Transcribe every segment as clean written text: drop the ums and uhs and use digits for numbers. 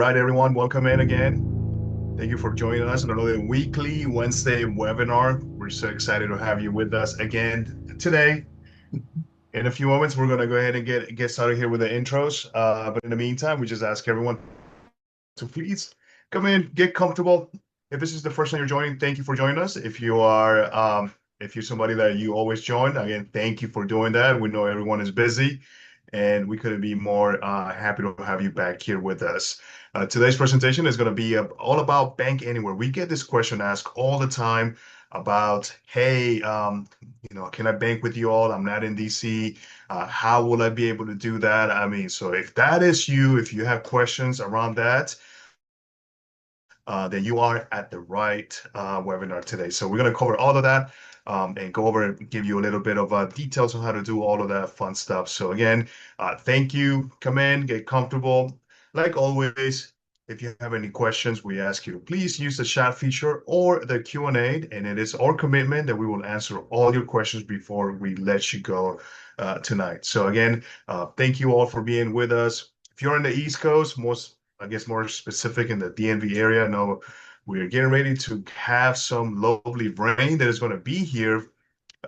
right, everyone, welcome in again. Thank you for joining us on another weekly Wednesday webinar. We're so excited to have you with us again today. In a few moments, we're going to go ahead and get started here with the intros. But in the meantime, we just ask everyone to please come in, get comfortable. If this is the first time you're joining, thank you for joining us. If you're somebody that you always join, again, thank you for doing that. We know everyone is busy, and we couldn't be more happy to have you back here with us. Today's presentation is going to be all about Bank Anywhere. We get this question asked all the time about, hey, can I bank with you all? I'm not in DC. How will I be able to do that? I mean, so if that is you, if you have questions around that, then you are at the right webinar today. So we're going to cover all of that and go over and give you a little bit of details on how to do all of that fun stuff. So again, thank you. Come in, get comfortable. Like always, if you have any questions, we ask you to please use the chat feature or the Q&A, and it is our commitment that we will answer all your questions before we let you go tonight. So again, thank you all for being with us. If you're on the East Coast, I guess more specific in the DMV area, I know we're getting ready to have some lovely rain that is going to be here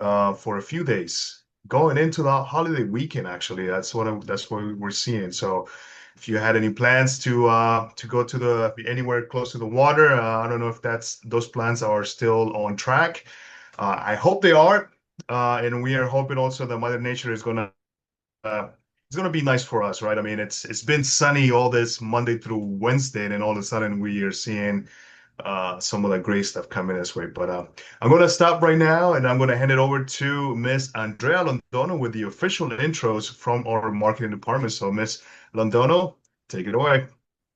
for a few days, going into the holiday weekend. Actually, that's what we're seeing. So, if you had any plans to go to the anywhere close to the water, I don't know if those plans are still on track. I hope they are, and we are hoping also that Mother Nature is gonna it's gonna be nice for us, right? I mean, it's been sunny all this Monday through Wednesday, and then all of a sudden we are seeing some of the great stuff coming this way. But I'm gonna stop right now, and I'm gonna hand it over to Miss Andrea Londono with the official intros from our marketing department. So, Miss Londono, take it away.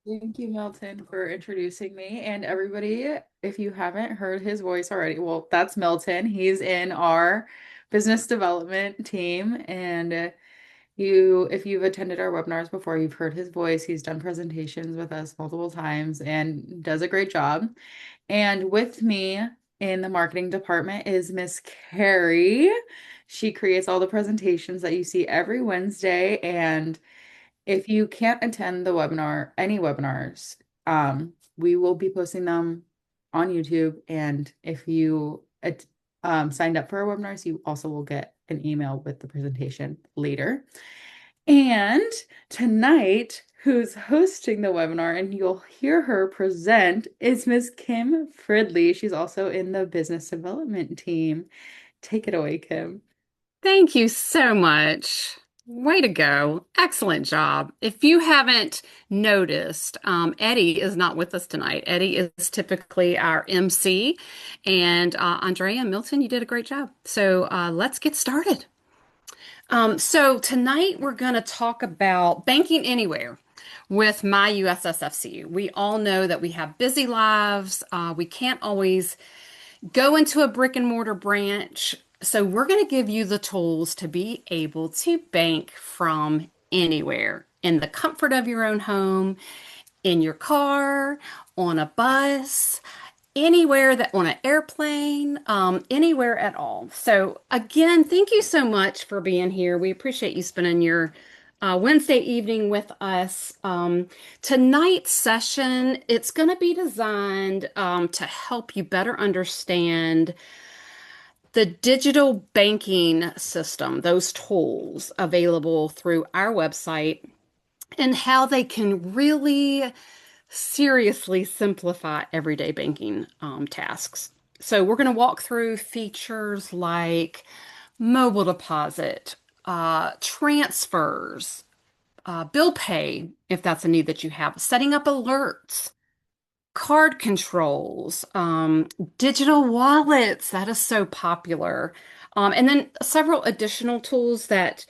Thank you, Milton, for introducing me. And everybody, if you haven't heard his voice already, well, that's Milton. He's in our business development team. And if you've attended our webinars before, you've heard his voice. He's done presentations with us multiple times and does a great job. And with me in the marketing department is Miss Carrie. She creates all the presentations that you see every Wednesday. And if you can't attend the webinar, any webinars, we will be posting them on YouTube. And if you signed up for our webinars, you also will get an email with the presentation later. And tonight, who's hosting the webinar, and you'll hear her present, is Miss Kim Fridley. She's also in the business development team. Take it away, Kim. Thank you so much. Way to go. Excellent job. If you haven't noticed, Eddie is not with us tonight. Eddie is typically our MC, and Andrea and Milton, you did a great job. So let's get started. So tonight we're going to talk about banking anywhere with myUSSFCU. We all know that we have busy lives. We can't always go into a brick and mortar branch. So we're going to give you the tools to be able to bank from anywhere in the comfort of your own home, in your car, on a bus, anywhere that on an airplane, anywhere at all. So again, thank you so much for being here. We appreciate you spending your Wednesday evening with us. Tonight's session, it's going to be designed to help you better understand the digital banking system, those tools available through our website, and how they can really seriously simplify everyday banking tasks. So we're going to walk through features like mobile deposit, transfers, bill pay, if that's a need that you have, setting up alerts, card controls, digital wallets, that is so popular. And then several additional tools that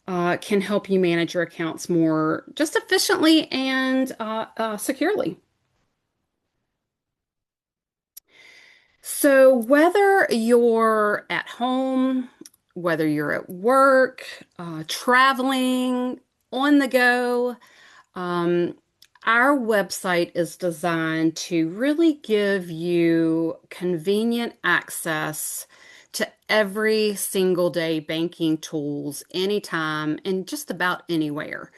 can help you manage your accounts more just efficiently and securely. So whether you're at home, whether you're at work, traveling, on the go, um, our website is designed to really give you convenient access to every single day banking tools anytime and just about anywhere.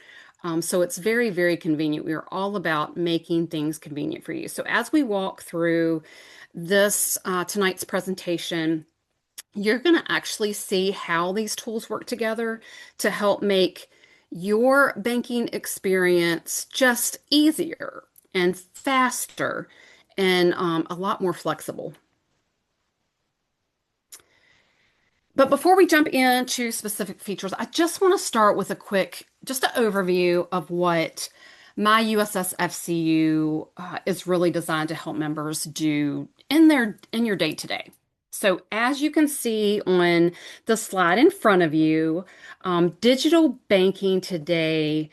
So it's very, very convenient. We are all about making things convenient for you. So as we walk through this tonight's presentation, you're going to actually see how these tools work together to help make your banking experience just easier and faster and a lot more flexible. But before we jump into specific features, I just want to start with a quick, just an overview of what myUSSFCU is really designed to help members do in your day to day. So as you can see on the slide in front of you, digital banking today,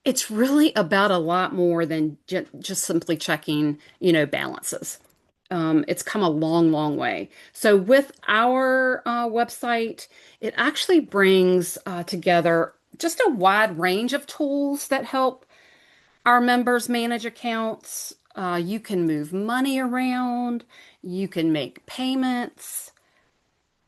it's really about a lot more than just simply checking, balances. It's come a long, long way. So with our website, it actually brings together just a wide range of tools that help our members manage accounts. You can move money around, you can make payments,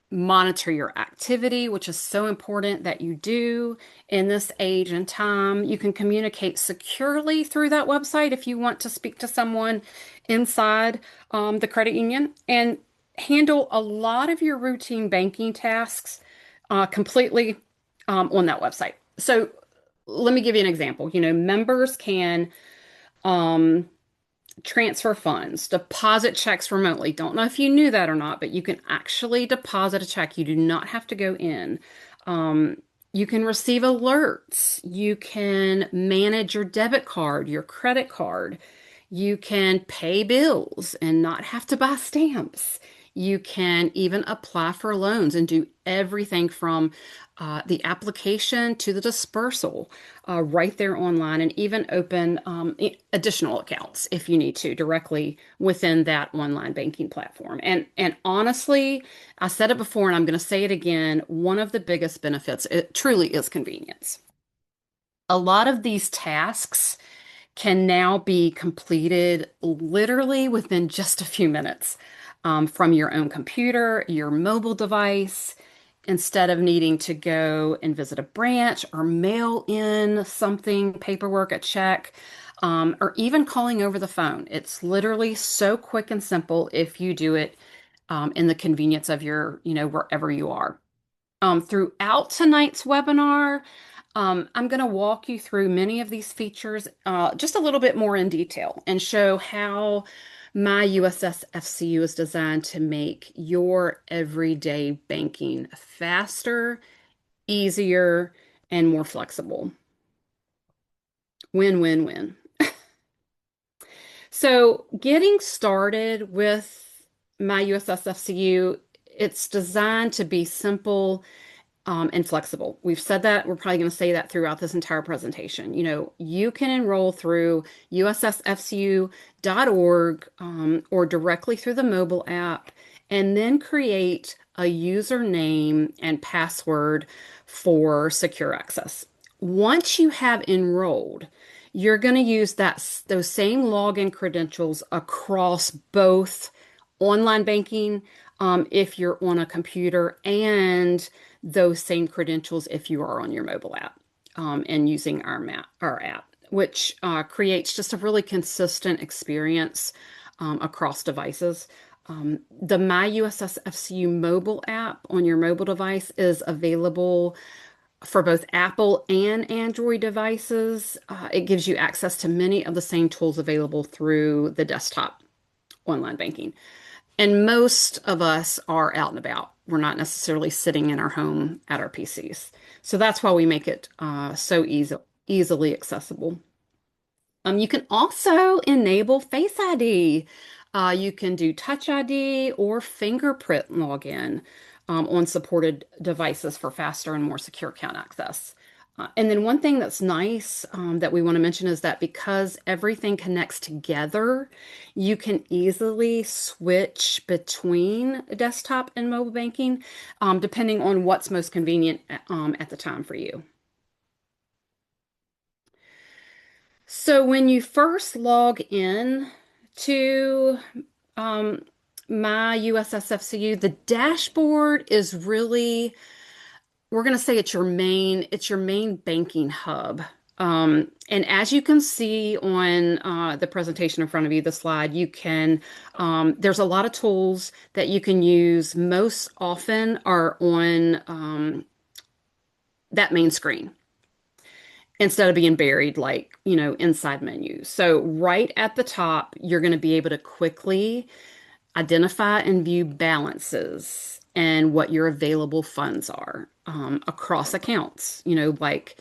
monitor your activity, which is so important that you do in this age and time. You can communicate securely through that website if you want to speak to someone inside the credit union and handle a lot of your routine banking tasks completely on that website. So let me give you an example. Members can um, transfer funds, deposit checks remotely. Don't know if you knew that or not, but you can actually deposit a check. You do not have to go in. Um, you can receive alerts. You can manage your debit card, your credit card. You can pay bills and not have to buy stamps. You can even apply for loans and do everything from the application to the dispersal right there online, and even open additional accounts if you need to directly within that online banking platform. And honestly, I said it before and I'm going to say it again, one of the biggest benefits, it truly is convenience. A lot of these tasks can now be completed literally within just a few minutes from your own computer, your mobile device, instead of needing to go and visit a branch or mail in something, paperwork, a check, or even calling over the phone. It's literally so quick and simple if you do it in the convenience of wherever you are. Throughout tonight's webinar, I'm going to walk you through many of these features just a little bit more in detail and show how my USSFCU is designed to make your everyday banking faster, easier, and more flexible. Win, win, win. So getting started with my USSFCU, it's designed to be simple and flexible. We've said that. We're probably going to say that throughout this entire presentation. You can enroll through USSFCU.org or directly through the mobile app, and then create a username and password for secure access. Once you have enrolled, you're going to use those same login credentials across both online banking if you're on a computer, and those same credentials if you are on your mobile app and using our app, which creates just a really consistent experience across devices. The myUSSFCU mobile app on your mobile device is available for both Apple and Android devices. It gives you access to many of the same tools available through the desktop online banking. And most of us are out and about. We're not necessarily sitting in our home at our PCs. So that's why we make it so easily accessible. You can also enable Face ID. You can do Touch ID or fingerprint login on supported devices for faster and more secure account access. And then one thing that's nice that we want to mention is that because everything connects together, you can easily switch between desktop and mobile banking, depending on what's most convenient at the time for you. So when you first log in to my USSFCU, the dashboard is really we're going to say it's your main banking hub. And as you can see on the presentation in front of you, the slide, there's a lot of tools that you can use. Most often are on that main screen instead of being buried like, inside menus. So right at the top, you're going to be able to quickly identify and view balances and what your available funds are across accounts, like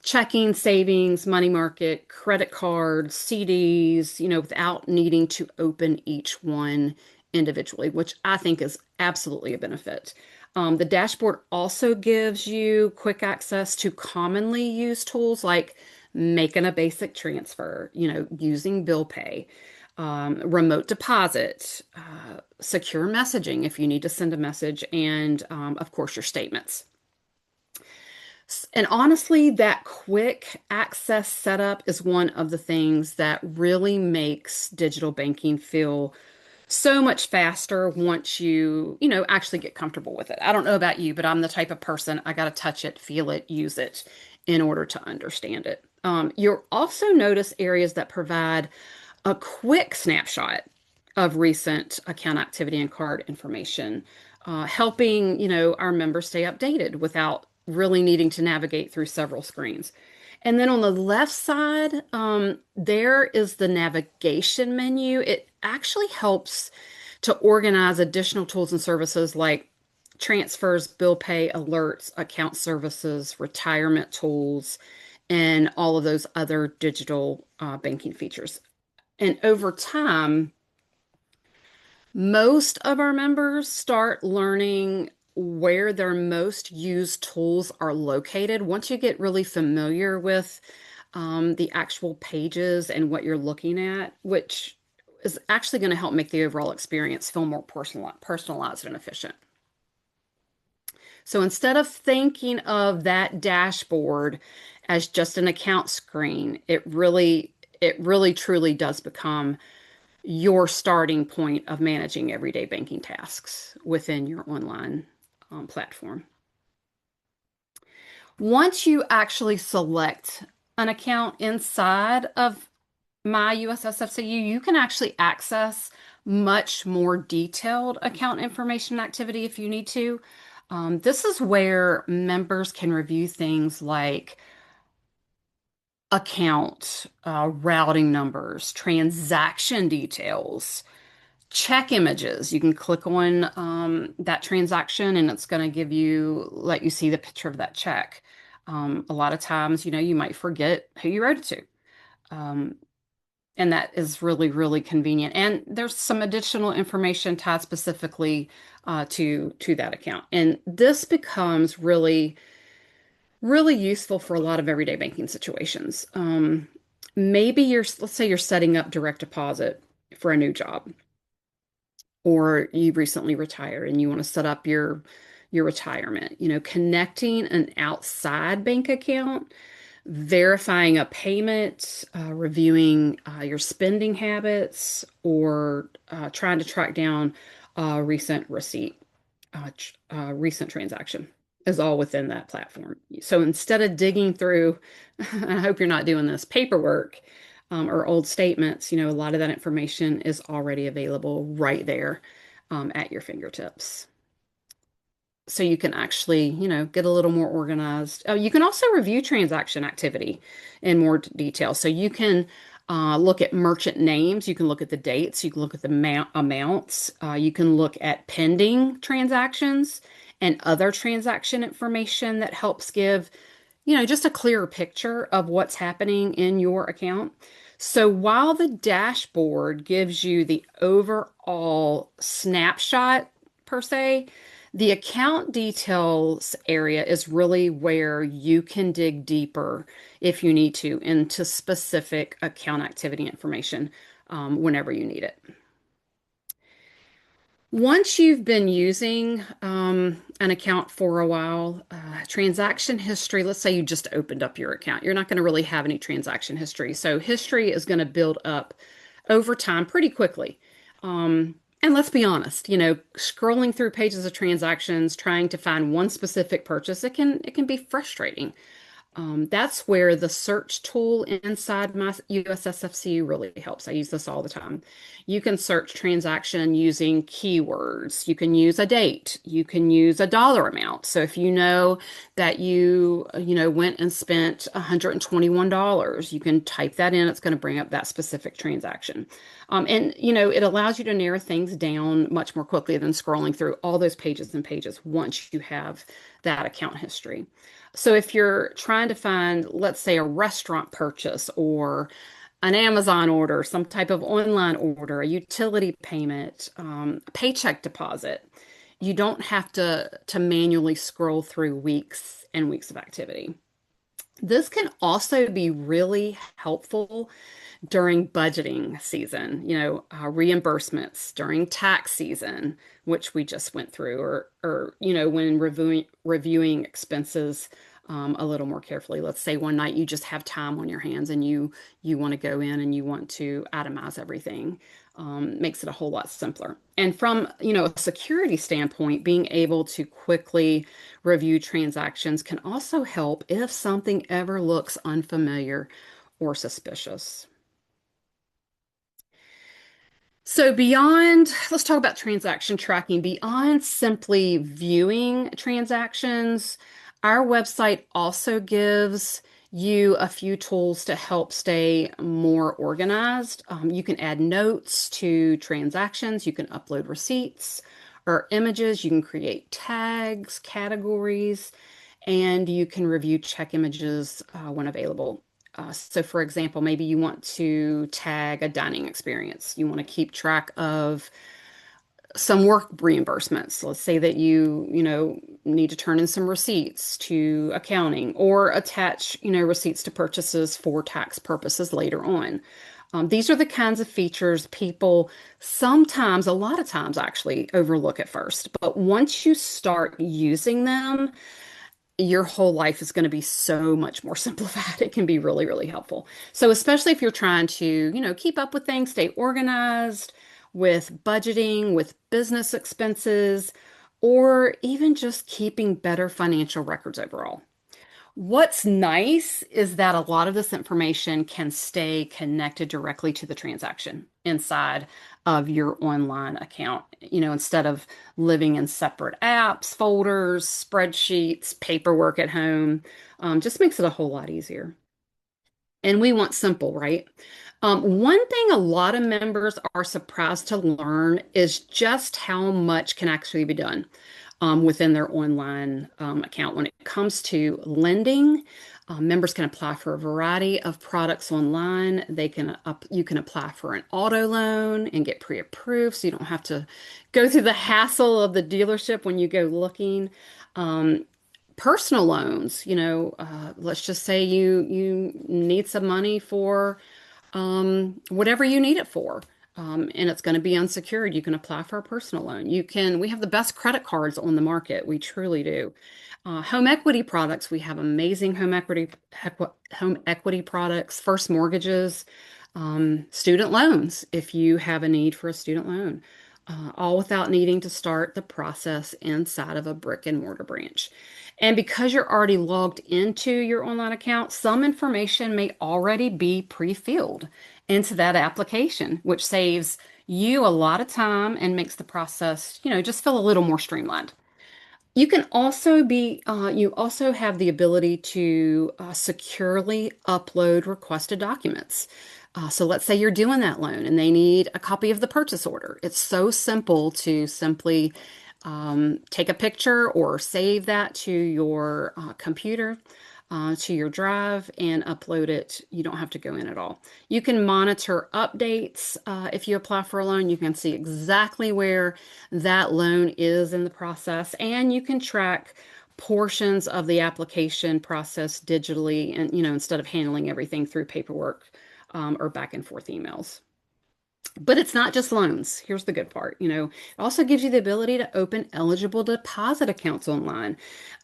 checking, savings, money market, credit cards, CDs, without needing to open each one individually, which I think is absolutely a benefit. The dashboard also gives you quick access to commonly used tools like making a basic transfer, using bill pay, remote deposit, secure messaging if you need to send a message, and of course, your statements. And honestly, that quick access setup is one of the things that really makes digital banking feel so much faster once actually get comfortable with it. I don't know about you, but I'm the type of person I got to touch it, feel it, use it in order to understand it. You'll also notice areas that provide a quick snapshot of recent account activity and card information, helping, our members stay updated without really needing to navigate through several screens. And then on the left side, there is the navigation menu. It actually helps to organize additional tools and services like transfers, bill pay, alerts, account services, retirement tools, and all of those other digital banking features. And over time, most of our members start learning where their most used tools are located. Once you get really familiar with the actual pages and what you're looking at, which is actually going to help make the overall experience feel more personalized and efficient. So instead of thinking of that dashboard as just an account screen, it really truly does become your starting point of managing everyday banking tasks within your online platform. Once you actually select an account inside of myUSSFCU, you can actually access much more detailed account information activity if you need to. This is where members can review things like account, routing numbers, transaction details, check images. You can click on that transaction and it's going to let you see the picture of that check. A lot of times, you might forget who you wrote it to. And that is really, really convenient. And there's some additional information tied specifically to that account. And this becomes really, really useful for a lot of everyday banking situations. Maybe let's say you're setting up direct deposit for a new job, or you recently retired and you want to set up your retirement. Connecting an outside bank account, verifying a payment, reviewing your spending habits, or trying to track down a recent recent transaction is all within that platform. So instead of digging through, I hope you're not doing this, paperwork or old statements, a lot of that information is already available right there at your fingertips. So you can actually, get a little more organized. Oh, you can also review transaction activity in more detail. So you can look at merchant names, you can look at the dates, you can look at the amounts, you can look at pending transactions and other transaction information that helps give, just a clearer picture of what's happening in your account. So while the dashboard gives you the overall snapshot per se, the account details area is really where you can dig deeper if you need to into specific account activity information whenever you need it. Once you've been using an account for a while, transaction history, let's say you just opened up your account, you're not going to really have any transaction history. So history is going to build up over time pretty quickly. And let's be honest, scrolling through pages of transactions, trying to find one specific purchase, it can be frustrating. That's where the search tool inside my USSFCU really helps. I use this all the time. You can search transaction using keywords. You can use a date. You can use a dollar amount. So if you know that you went and spent $121, you can type that in. It's going to bring up that specific transaction. And it allows you to narrow things down much more quickly than scrolling through all those pages and pages once you have that account history. So if you're trying to find, let's say, a restaurant purchase or an Amazon order, some type of online order, a utility payment, a paycheck deposit, you don't have to manually scroll through weeks and weeks of activity. This can also be really helpful during budgeting season, reimbursements during tax season, which we just went through, or when reviewing expenses a little more carefully. Let's say one night you just have time on your hands and you want to go in and you want to itemize everything. Makes it a whole lot simpler. And from a security standpoint, being able to quickly review transactions can also help if something ever looks unfamiliar or suspicious. So let's talk about transaction tracking. Beyond simply viewing transactions, our website also gives you a few tools to help stay more organized. You can add notes to transactions, you can upload receipts or images, you can create tags, categories, and you can review check images when available. So, for example, maybe you want to tag a dining experience. You want to keep track of some work reimbursements. Let's say that you need to turn in some receipts to accounting or attach receipts to purchases for tax purposes later on. These are the kinds of features people sometimes, a lot of times actually overlook at first. But once you start using them, your whole life is going to be so much more simplified. It can be really, really helpful. So, especially if you're trying to keep up with things, stay organized with budgeting, with business expenses, or even just keeping better financial records overall. What's nice is that a lot of this information can stay connected directly to the transaction inside of your online account, instead of living in separate apps, folders, spreadsheets, paperwork at home. Just makes it a whole lot easier. And we want simple, right? One thing a lot of members are surprised to learn is just how much can actually be done within their online account. When it comes to lending, members can apply for a variety of products online. You can apply for an auto loan and get pre-approved, so you don't have to go through the hassle of the dealership when you go looking. Um, Personal loans, let's just say you need some money for whatever you need it for. And it's going to be unsecured. You can apply for a personal loan. We have the best credit cards on the market. We truly do. Home equity products, we have amazing home equity products, first mortgages, student loans, if you have a need for a student loan, all without needing to start the process inside of a brick and mortar branch. And because you're already logged into your online account, some information may already be pre-filled into that application, which saves you a lot of time and makes the process just feel a little more streamlined. You also have the ability to securely upload requested documents. So let's say you're doing that loan and they need a copy of the purchase order. It's so simple to simply take a picture or save that to your computer, to your drive, and upload it. You don't have to go in at all. You can monitor updates if you apply for a loan. You can see exactly where that loan is in the process, and you can track portions of the application process digitally, and instead of handling everything through paperwork or back and forth emails. But it's not just loans. Here's the good part. It also gives you the ability to open eligible deposit accounts online.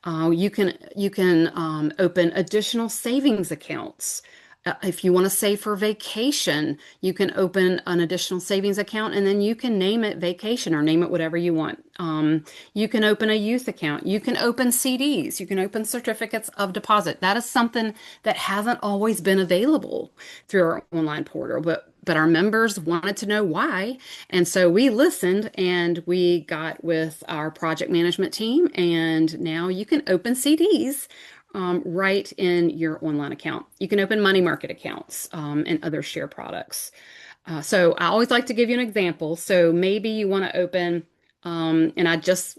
You can open additional savings accounts. If you want to save for vacation, you can open an additional savings account and then you can name it vacation or name it whatever you want. You can open a youth account. You can open CDs. You can open certificates of deposit. That is something that hasn't always been available through our online portal, but our members wanted to know why. And so we listened and we got with our project management team, and now you can open CDs right in your online account. You can open money market accounts and other share products. So I always like to give you an example. So maybe you want to open, and I just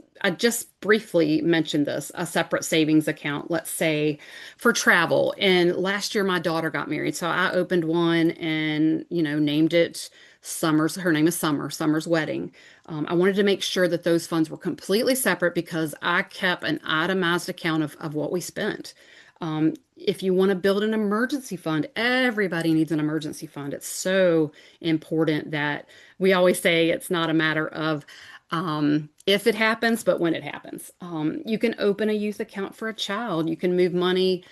briefly mentioned this, a separate savings account, let's say for travel. And last year my daughter got married, so I opened one and named it Summer's. Her name is Summer. Summer's wedding. I wanted to make sure that those funds were completely separate because I kept an itemized account of what we spent. If you want to build an emergency fund, everybody needs an emergency fund. It's so important that we always say it's not a matter of if it happens, but when it happens. You can open a youth account for a child. You can move money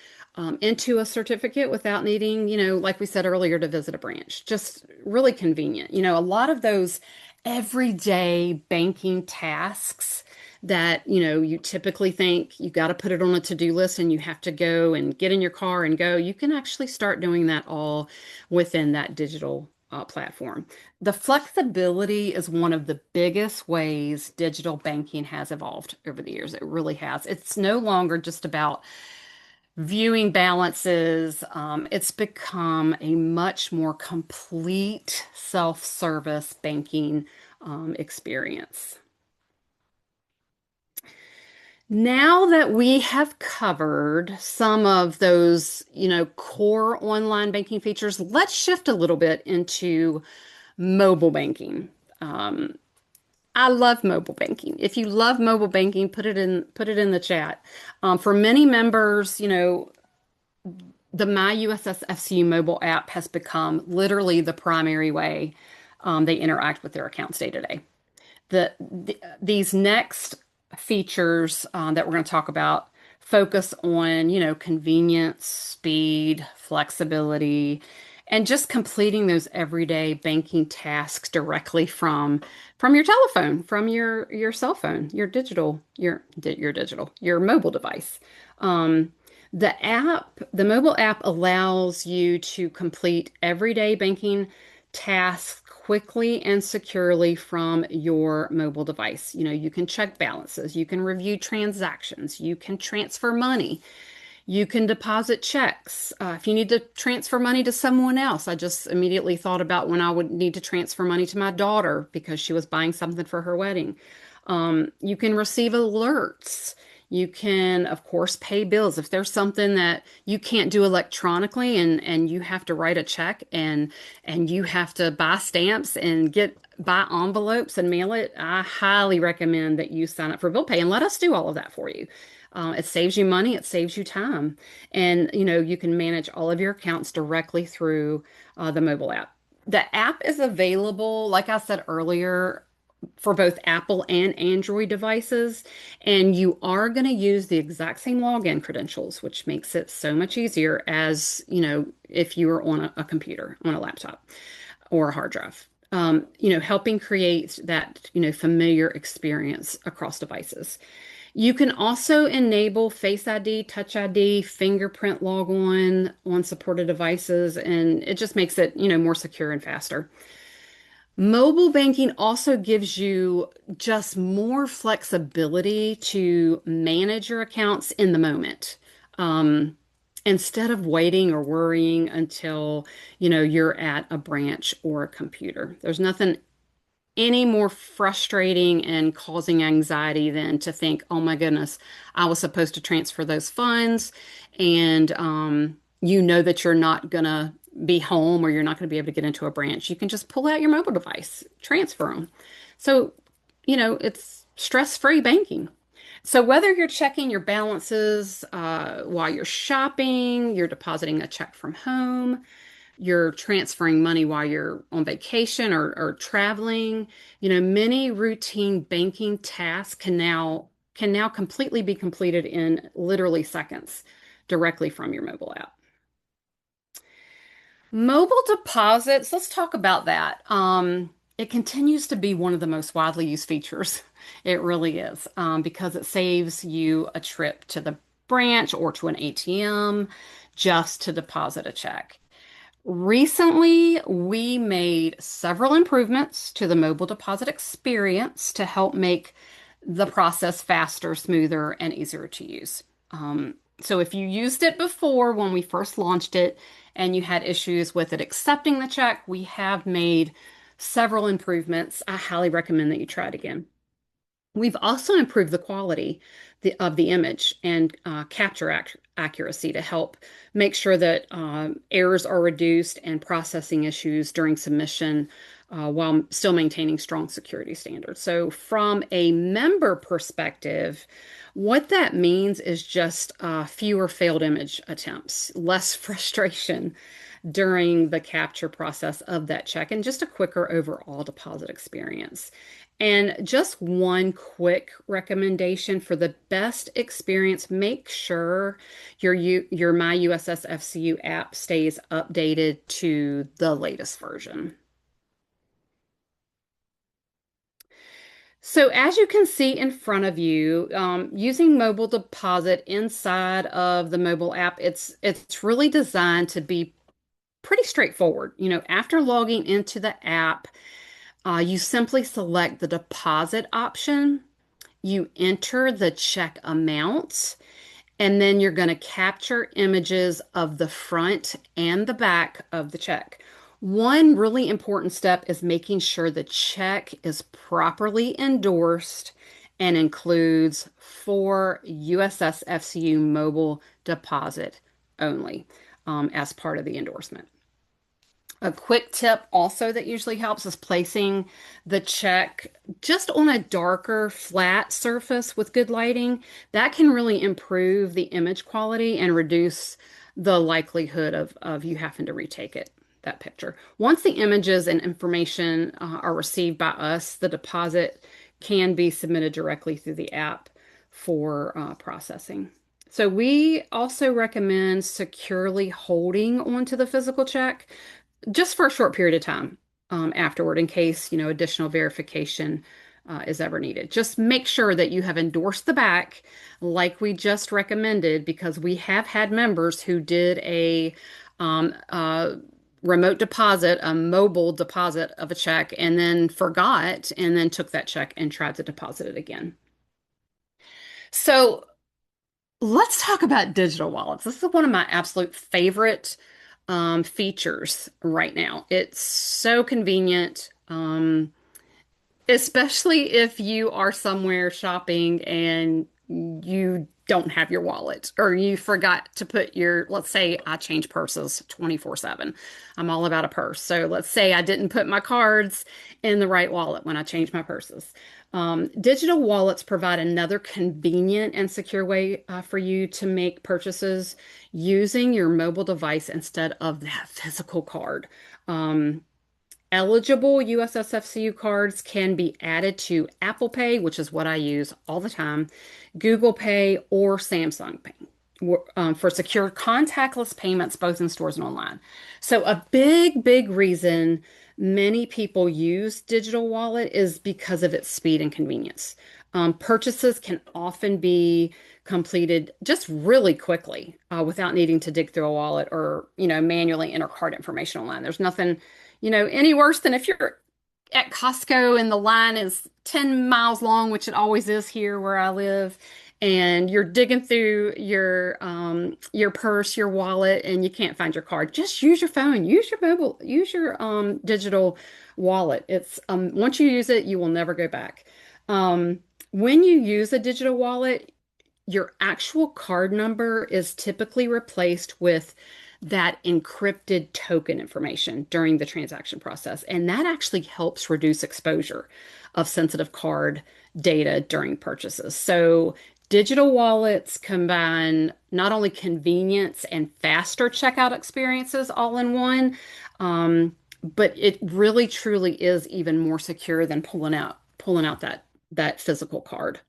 into a certificate without needing, like we said earlier, to visit a branch. Just really convenient. A lot of those everyday banking tasks that, you typically think you got to put it on a to-do list and you have to go and get in your car and go. You can actually start doing that all within that digital platform. The flexibility is one of the biggest ways digital banking has evolved over the years. It really has. It's no longer just about viewing balances. It's become a much more complete self-service banking experience. Now that we have covered some of those, core online banking features, let's shift a little bit into mobile banking. Um, I love mobile banking. If you love mobile banking, put it in the chat. For many members, the myUSSFCU mobile app has become literally the primary way they interact with their accounts day to day. These next features that we're going to talk about focus on, convenience, speed, flexibility, and just completing those everyday banking tasks directly from your telephone, from your cell phone, your mobile device. Um, the mobile app allows you to complete everyday banking tasks quickly and securely from your mobile device. You can check balances, you can review transactions, you can transfer money, you can deposit checks. If you need to transfer money to someone else, I just immediately thought about when I would need to transfer money to my daughter because she was buying something for her wedding. You can receive alerts. You can, of course, pay bills. If there's something that you can't do electronically and you have to write a check and you have to buy stamps and buy envelopes and mail it, I highly recommend that you sign up for bill pay and let us do all of that for you. It saves you money, it saves you time, and you can manage all of your accounts directly through the mobile app. The app is available, like I said earlier, for both Apple and Android devices, and you are going to use the exact same login credentials, which makes it so much easier as, if you were on a computer, on a laptop or a hard drive. Helping create that, familiar experience across devices. You can also enable Face ID, Touch ID, fingerprint logon on supported devices, and it just makes it, more secure and faster. Mobile banking also gives you just more flexibility to manage your accounts in the moment. Um, Instead of waiting or worrying until, you're at a branch or a computer. There's nothing any more frustrating and causing anxiety than to think, oh my goodness, I was supposed to transfer those funds, and you know that you're not gonna be home or you're not going to be able to get into a branch. You can just pull out your mobile device, transfer them. So, it's stress-free banking. So whether you're checking your balances while you're shopping, you're depositing a check from home, you're transferring money while you're on vacation or traveling. Many routine banking tasks can now completely be completed in literally seconds directly from your mobile app. Mobile deposits, let's talk about that. It continues to be one of the most widely used features. It really is, because it saves you a trip to the branch or to an ATM just to deposit a check. Recently, we made several improvements to the mobile deposit experience to help make the process faster, smoother, and easier to use. So if you used it before when we first launched it and you had issues with it accepting the check, we have made several improvements. I highly recommend that you try it again. We've also improved the quality of the image and capture accuracy to help make sure that errors are reduced and processing issues during submission while still maintaining strong security standards. So, from a member perspective, what that means is just fewer failed image attempts, less frustration during the capture process of that check, and just a quicker overall deposit experience. And just one quick recommendation for the best experience, make sure your myUSSFCU app stays updated to the latest version. So as you can see in front of you, using mobile deposit inside of the mobile app, it's really designed to be pretty straightforward. After logging into the app, you simply select the deposit option, you enter the check amount, and then you're going to capture images of the front and the back of the check. One really important step is making sure the check is properly endorsed and includes for USSFCU mobile deposit only as part of the endorsement. A quick tip also that usually helps is placing the check just on a darker, flat surface with good lighting. That can really improve the image quality and reduce the likelihood of you having to retake that picture. Once the images and information are received by us, the deposit can be submitted directly through the app for processing. So we also recommend securely holding onto the physical check just for a short period of time afterward in case, additional verification is ever needed. Just make sure that you have endorsed the back like we just recommended because we have had members who did a remote deposit, a mobile deposit of a check, and then forgot and then took that check and tried to deposit it again. So let's talk about digital wallets. This is one of my absolute favorite features right now. It's so convenient, especially if you are somewhere shopping and you don't have your wallet or you forgot to put let's say I change purses 24/7. I'm all about a purse. So let's say I didn't put my cards in the right wallet when I change my purses. Digital wallets provide another convenient and secure way for you to make purchases using your mobile device instead of that physical card. Eligible USSFCU cards can be added to Apple Pay, which is what I use all the time, Google Pay, or Samsung Pay for secure contactless payments both in stores and online. So, a big, big reason many people use digital wallet is because of its speed and convenience. Purchases can often be completed just really quickly without needing to dig through a wallet or, manually enter card information online. There's nothing any worse than if you're at Costco and the line is 10 miles long, which it always is here where I live, and you're digging through your purse, your wallet, and you can't find your card. Just use your phone, use your mobile, use your digital wallet. It's once you use it, you will never go back. When you use a digital wallet, your actual card number is typically replaced with that encrypted token information during the transaction process. And that actually helps reduce exposure of sensitive card data during purchases. So digital wallets combine not only convenience and faster checkout experiences all in one, but it really truly is even more secure than pulling out that physical card.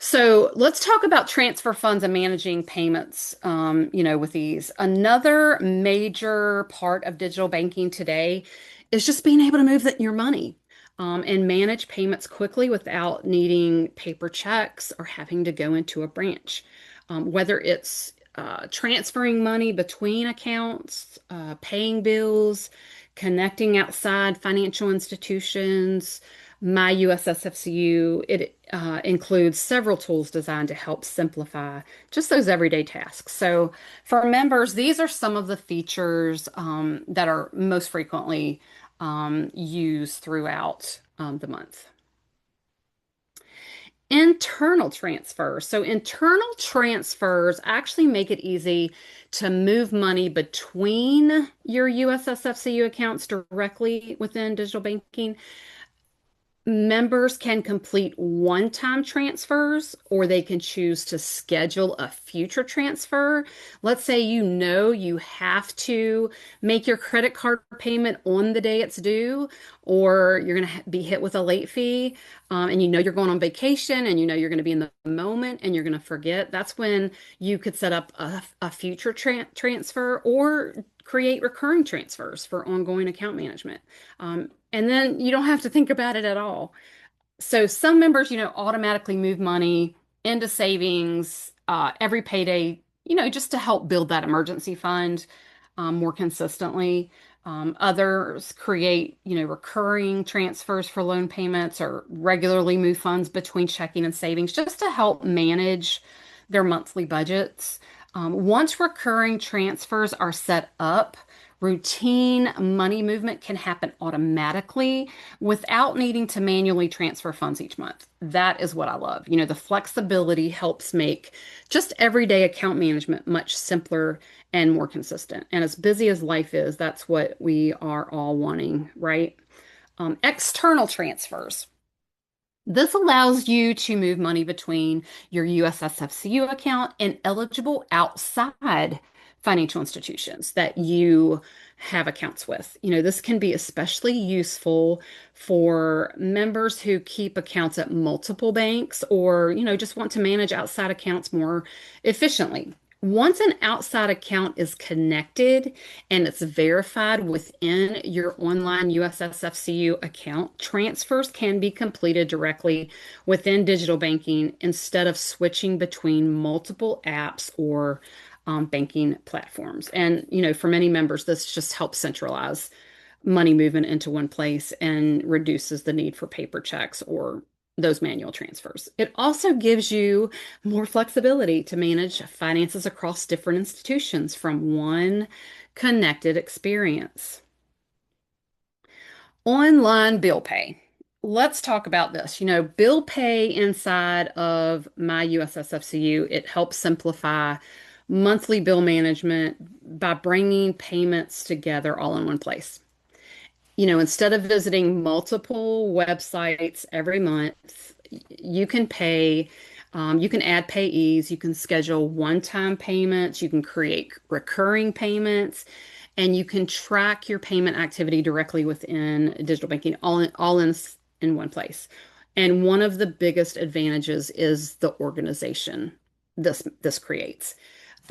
So let's talk about transfer funds and managing payments, with these. Another major part of digital banking today is just being able to move your money, and manage payments quickly without needing paper checks or having to go into a branch. Whether it's transferring money between accounts, paying bills, connecting outside financial institutions, myUSSFCU, it includes several tools designed to help simplify just those everyday tasks. So, for members, these are some of the features that are most frequently used throughout the month. Internal transfers. So, internal transfers actually make it easy to move money between your USSFCU accounts directly within digital banking. Members can complete one-time transfers or they can choose to schedule a future transfer. Let's say you have to make your credit card payment on the day it's due, or you're going to be hit with a late fee, and you're going on vacation and you're going to be in the moment and you're going to forget. That's when you could set up a future transfer or create recurring transfers for ongoing account management. And then you don't have to think about it at all. So some members, automatically move money into savings every payday, just to help build that emergency fund more consistently. Others create, recurring transfers for loan payments or regularly move funds between checking and savings just to help manage their monthly budgets. Once recurring transfers are set up, routine money movement can happen automatically without needing to manually transfer funds each month. That is what I love. The flexibility helps make just everyday account management much simpler and more consistent. And as busy as life is, that's what we are all wanting, right? External transfers. This allows you to move money between your USSFCU account and eligible outside financial institutions that you have accounts with. This can be especially useful for members who keep accounts at multiple banks or, just want to manage outside accounts more efficiently. Once an outside account is connected and it's verified within your online USSFCU account, transfers can be completed directly within digital banking instead of switching between multiple apps or banking platforms. And, for many members, this just helps centralize money movement into one place and reduces the need for paper checks or those manual transfers. It also gives you more flexibility to manage finances across different institutions from one connected experience. Online bill pay. Let's talk about this. Bill pay inside of myUSSFCU, it helps simplify monthly bill management by bringing payments together all in one place. Instead of visiting multiple websites every month, you can you can add payees, you can schedule one-time payments, you can create recurring payments, and you can track your payment activity directly within digital banking, all in one place. And one of the biggest advantages is the organization this creates.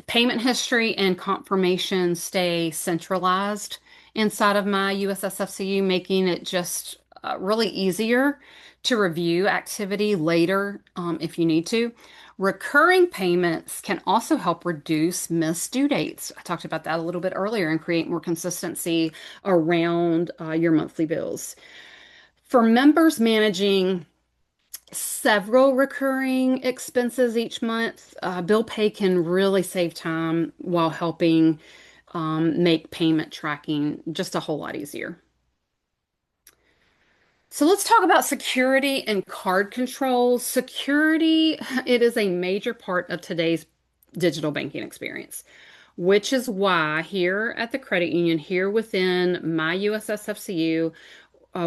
Payment history and confirmation stay centralized inside of myUSSFCU, making it just really easier to review activity later if you need to. Recurring payments can also help reduce missed due dates. I talked about that a little bit earlier and create more consistency around your monthly bills. For members managing several recurring expenses each month, bill pay can really save time while helping make payment tracking just a whole lot easier. So let's talk about security and card controls. Security, it is a major part of today's digital banking experience, which is why here at the credit union, here within myUSSFCU,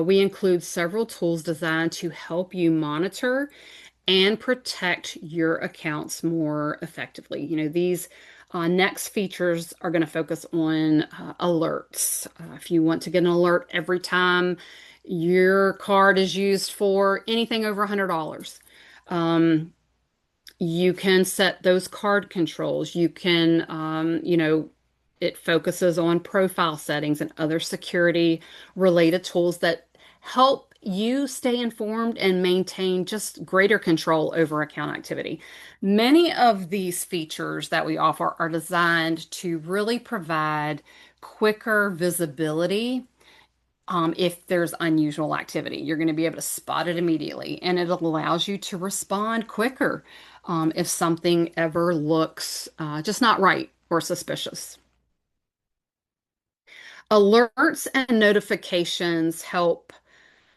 we include several tools designed to help you monitor and protect your accounts more effectively. These next features are going to focus on alerts. If you want to get an alert every time your card is used for anything over $100, You can set those card controls. You can, it focuses on profile settings and other security related tools that help you stay informed and maintain just greater control over account activity. Many of these features that we offer are designed to really provide quicker visibility if there's unusual activity. You're going to be able to spot it immediately, and it allows you to respond quicker if something ever looks just not right or suspicious. Alerts and notifications help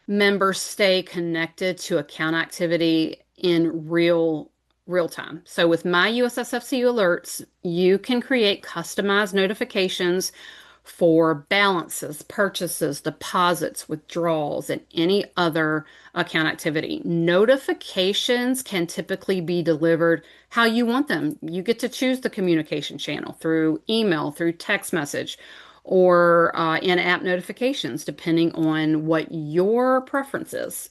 members stay connected to account activity in real time. So with my USSFCU alerts, you can create customized notifications for balances, purchases, deposits, withdrawals, and any other account activity. Notifications can typically be delivered how you want them. You get to choose the communication channel through email, through text message, or in-app notifications, depending on what your preference is.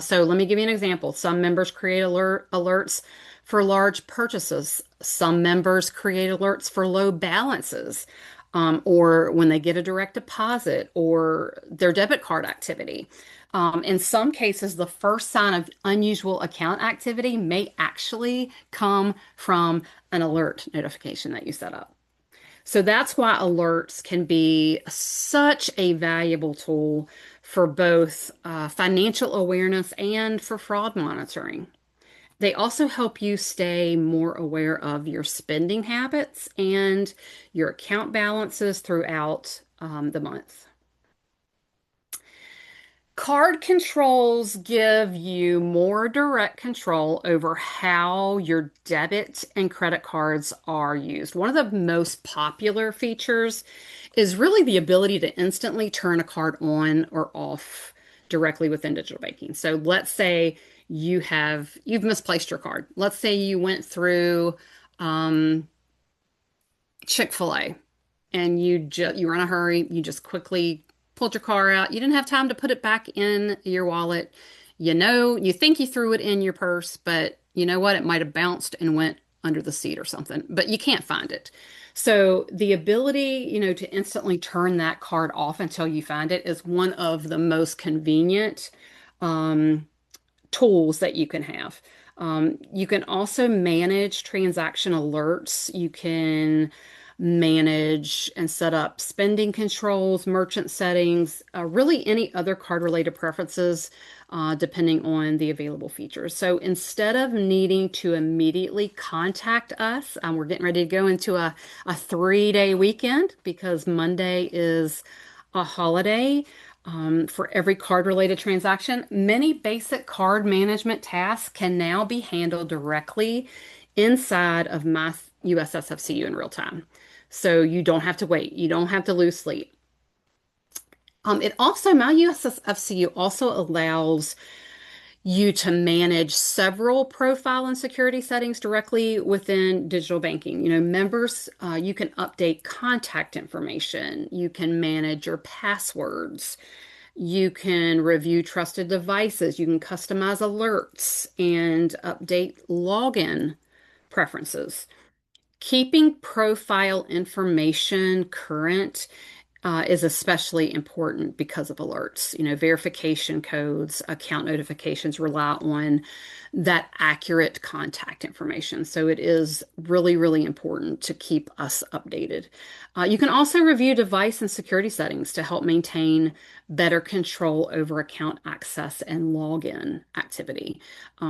So let me give you an example. Some members create alerts for large purchases. Some members create alerts for low balances, or when they get a direct deposit or their debit card activity. In some cases, the first sign of unusual account activity may actually come from an alert notification that you set up. So that's why alerts can be such a valuable tool for both financial awareness and for fraud monitoring. They also help you stay more aware of your spending habits and your account balances throughout the month. Card controls give you more direct control over how your debit and credit cards are used. One of the most popular features is really the ability to instantly turn a card on or off directly within digital banking. So let's say you've misplaced your card. Let's say you went through Chick-fil-A and you were in a hurry, you just quickly pulled your car out. You didn't have time to put it back in your wallet. You think you threw it in your purse, but you know what? It might have bounced and went under the seat or something, but you can't find it. So the ability, to instantly turn that card off until you find it is one of the most convenient tools that you can have. You can also manage transaction alerts. You can manage and set up spending controls, merchant settings, really any other card related preferences, depending on the available features. So instead of needing to immediately contact us, we're getting ready to go into a 3-day weekend because Monday is a holiday. For every card related transaction, many basic card management tasks can now be handled directly inside of my USSFCU in real time. So you don't have to wait. You don't have to lose sleep. My USSFCU also allows you to manage several profile and security settings directly within digital banking. Members, you can update contact information. You can manage your passwords. You can review trusted devices. You can customize alerts and update login preferences. Keeping profile information current is especially important because of alerts. Verification codes, account notifications rely on that accurate contact information. So it is really, really important to keep us updated. You can also review device and security settings to help maintain better control over account access and login activity.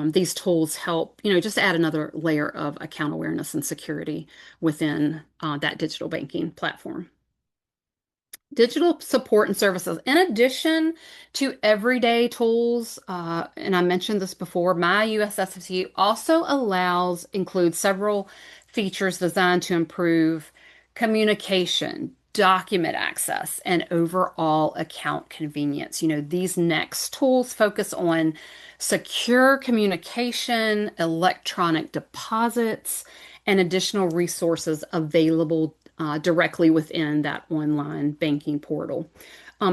These tools help, just add another layer of account awareness and security within that digital banking platform. Digital support and services. In addition to everyday tools, and I mentioned this before, my USSFCU also includes several features designed to improve communication, document access, and overall account convenience. These next tools focus on secure communication, electronic deposits, and additional resources available directly within that online banking portal.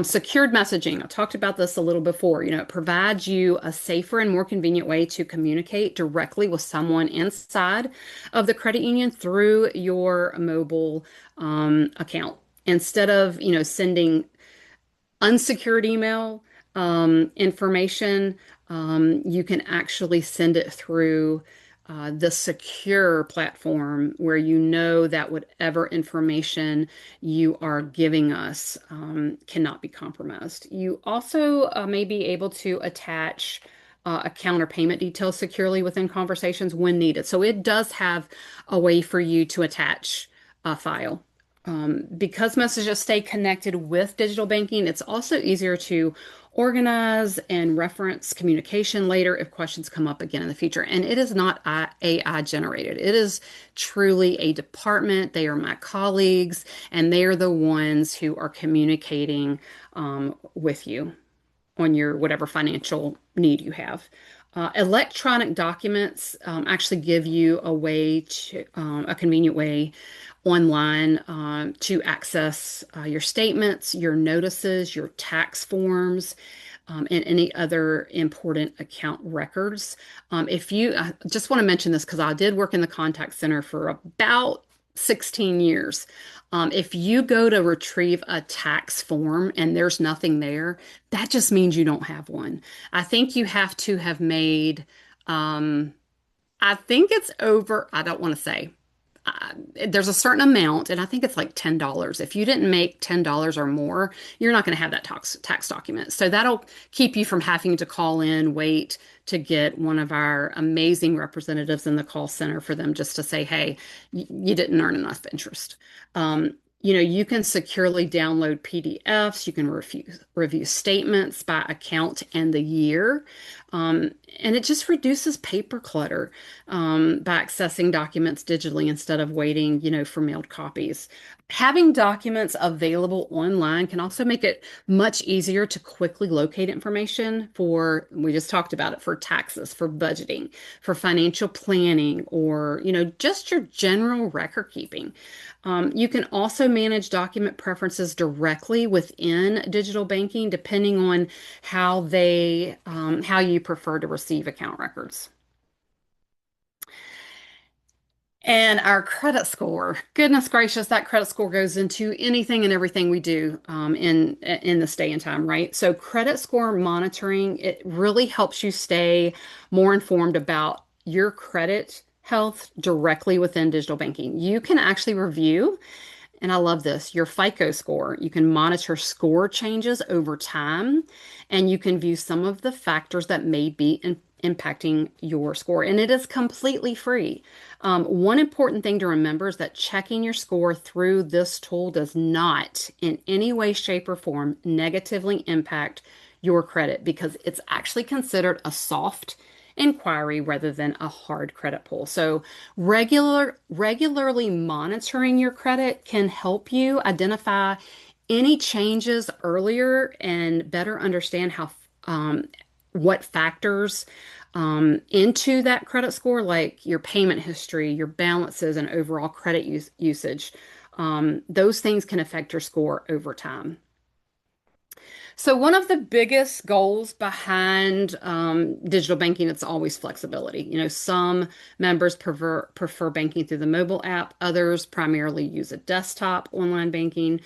Secured messaging. I talked about this a little before. It provides you a safer and more convenient way to communicate directly with someone inside of the credit union through your mobile account. Instead of, sending unsecured email information, you can actually send it through the secure platform where you know that whatever information you are giving us cannot be compromised. You also may be able to attach account or payment details securely within conversations when needed. So it does have a way for you to attach a file. Because messages stay connected with digital banking, it's also easier to organize and reference communication later if questions come up again in the future. And it is not AI generated. It is truly a department. They are my colleagues, and they are the ones who are communicating with you on your whatever financial need you have. Electronic documents actually give you a convenient way online to access your statements, your notices, your tax forms, and any other important account records. I just want to mention this because I did work in the contact center for about 16 years. If you go to retrieve a tax form and there's nothing there, that just means you don't have one. I think you have to have made, I think it's over, I don't want to say there's a certain amount, and I think it's like $10. If you didn't make $10 or more, you're not going to have that tax document. So that'll keep you from having to call in, wait to get one of our amazing representatives in the call center for them just to say, hey, you didn't earn enough interest. You can securely download PDFs. You can review statements by account and the year. And it just reduces paper clutter by accessing documents digitally instead of waiting, for mailed copies. Having documents available online can also make it much easier to quickly locate information we just talked about it, for taxes, for budgeting, for financial planning, or, just your general record keeping. You can also manage document preferences directly within digital banking, depending on how you prefer to receive account records. And our credit score, goodness gracious, that credit score goes into anything and everything we do in this day and time, right? So credit score monitoring, it really helps you stay more informed about your credit health directly within digital banking. You can actually review, and I love this, your FICO score. You can monitor score changes over time, and you can view some of the factors that may be impacting your score. And it is completely free. One important thing to remember is that checking your score through this tool does not in any way, shape, or form negatively impact your credit because it's actually considered a soft inquiry rather than a hard credit pull. So regularly monitoring your credit can help you identify any changes earlier and better understand what factors into that credit score, like your payment history, your balances, and overall credit usage. Those things can affect your score over time. So one of the biggest goals behind digital banking, it's always flexibility. Some members prefer banking through the mobile app, others primarily use a desktop online banking,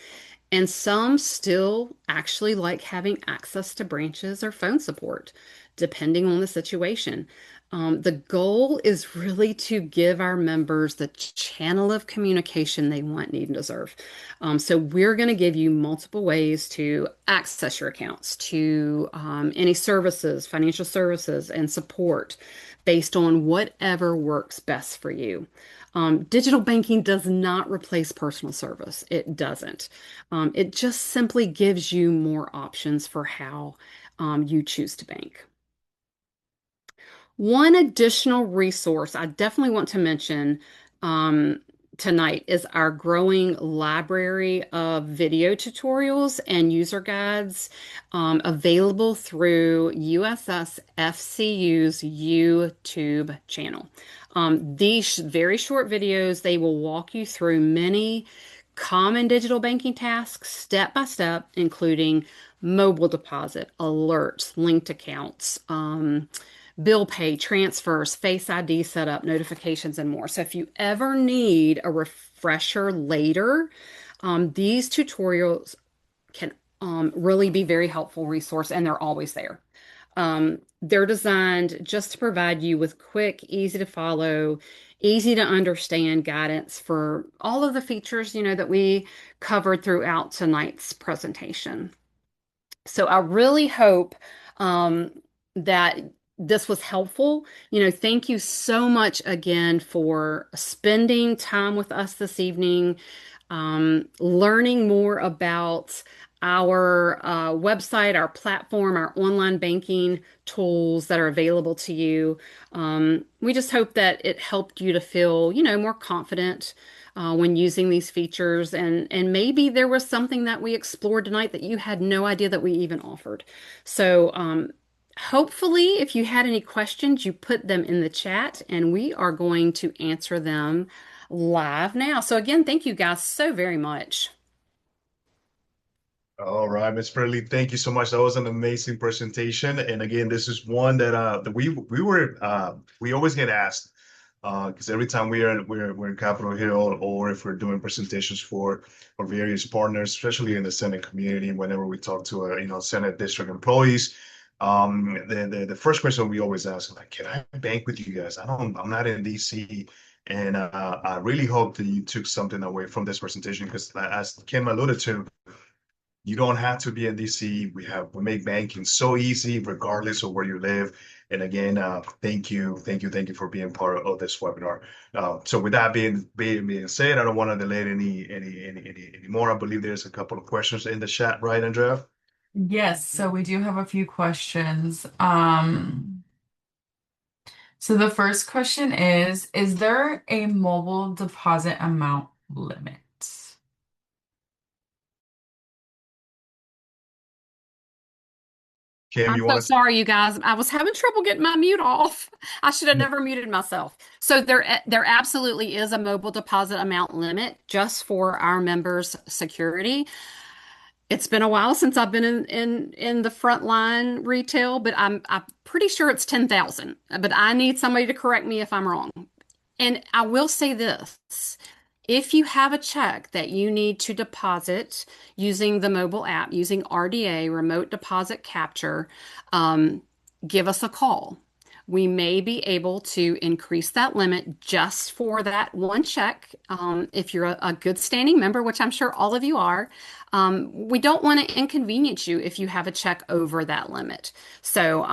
and some still actually like having access to branches or phone support, depending on the situation. The goal is really to give our members the channel of communication they want, need, and deserve. So we're going to give you multiple ways to access your accounts, to any services, financial services, and support based on whatever works best for you. Digital banking does not replace personal service. It doesn't. It just simply gives you more options for how you choose to bank. One additional resource I definitely want to mention tonight is our growing library of video tutorials and user guides available through USSFCU's YouTube channel. These very short videos, they will walk you through many common digital banking tasks step by step, including mobile deposit, alerts, linked accounts, bill pay, transfers, Face ID setup, notifications, and more. So if you ever need a refresher later, these tutorials can really be very helpful resource, and they're always there. They're designed just to provide you with quick, easy to follow, easy to understand guidance for all of the features, that we covered throughout tonight's presentation. So I really hope um, that this was helpful. Thank you so much again for spending time with us this evening, learning more about our website, our platform, our online banking tools that are available to you. We just hope that it helped you to feel, more confident when using these features, and maybe there was something that we explored tonight that you had no idea that we even offered. So hopefully, if you had any questions, you put them in the chat, and we are going to answer them live now. So again, thank you guys so very much. All right, Ms. Fairley, thank you so much. That was an amazing presentation. And again, this is one that we always get asked because every time we're in Capitol Hill, or if we're doing presentations for various partners, especially in the Senate community, whenever we talk to Senate district employees, the first question we always ask is like, can I bank with you guys? I'm not in DC. And I really hope that you took something away from this presentation because, as Kim alluded to, you don't have to be in DC. We make banking so easy, regardless of where you live. And again, thank you for being part of this webinar. So with that being said, I don't want to delay any more. I believe there's a couple of questions in the chat, right, Andrea? Yes, so we do have a few questions. So the first question is there a mobile deposit amount limit? Kim, I'm you so want to? sorry, you guys. I was having trouble getting my mute off. I should have never muted myself. So there absolutely is a mobile deposit amount limit just for our members' security. It's been a while since I've been in the frontline retail, but I'm pretty sure it's 10,000. But I need somebody to correct me if I'm wrong. And I will say this. If you have a check that you need to deposit using the mobile app, using RDA, remote deposit capture, um, give us a call. We may be able to increase that limit just for that one check. If you're a good standing member, which I'm sure all of you are, we don't want to inconvenience you if you have a check over that limit. So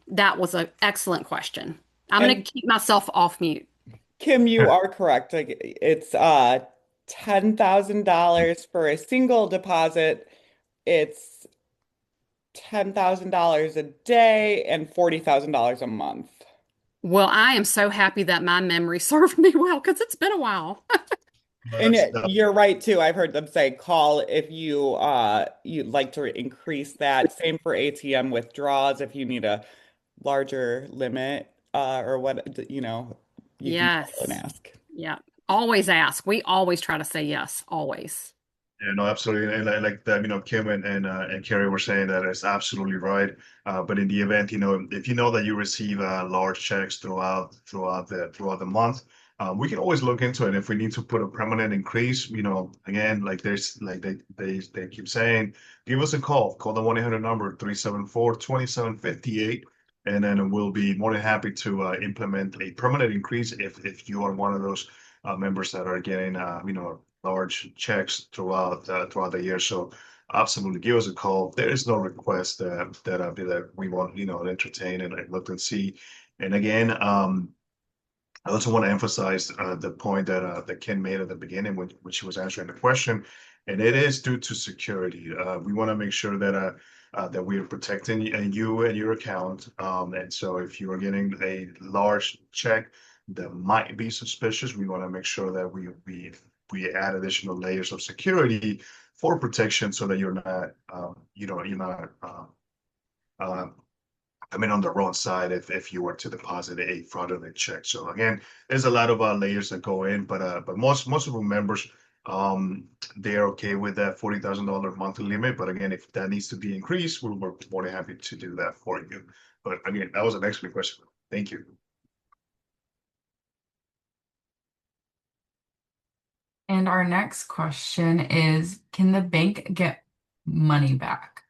that was an excellent question. I'm going to And keep myself off mute. Kim, you are correct. Like it's $10,000 for a single deposit. It's $10,000 a day and $40,000 a month. Well, I am so happy that my memory served me well because it's been a while. And That's that. you're right too. I've heard them say call if you'd like to increase that. Same for ATM withdrawals if you need a larger limit or what you can call and Yes. ask. Yeah. Always ask. We always try to say yes, always. Yeah, no, absolutely. And like that, Kim and Carrie were saying that it's absolutely right. But in the event, if you know that you receive large checks throughout the month, we can always look into it. If we need to put a permanent increase, again, like there's like they keep saying, give us a call. Call the 1-800 number 374-2758, and then we'll be more than happy to implement a permanent increase if you are one of those members that are getting large checks throughout the year. So absolutely, give us a call. There is no request that we want entertain and look and see. And again, I also want to emphasize the point that Ken made at the beginning when she was answering the question, and it is due to security. We want to make sure that we are protecting you and your account. And so, if you are getting a large check that might be suspicious, we want to make sure that we add additional layers of security for protection, so that you're not you're not uh, I mean, on the wrong side if you were to deposit a fraudulent check. So again, there's a lot of layers that go in, but most of the members they're okay with that $40,000 monthly limit. But again, if that needs to be increased, we're more than happy to do that for you. But again, that was an excellent question. Thank you. And our next question is, can the bank get money back?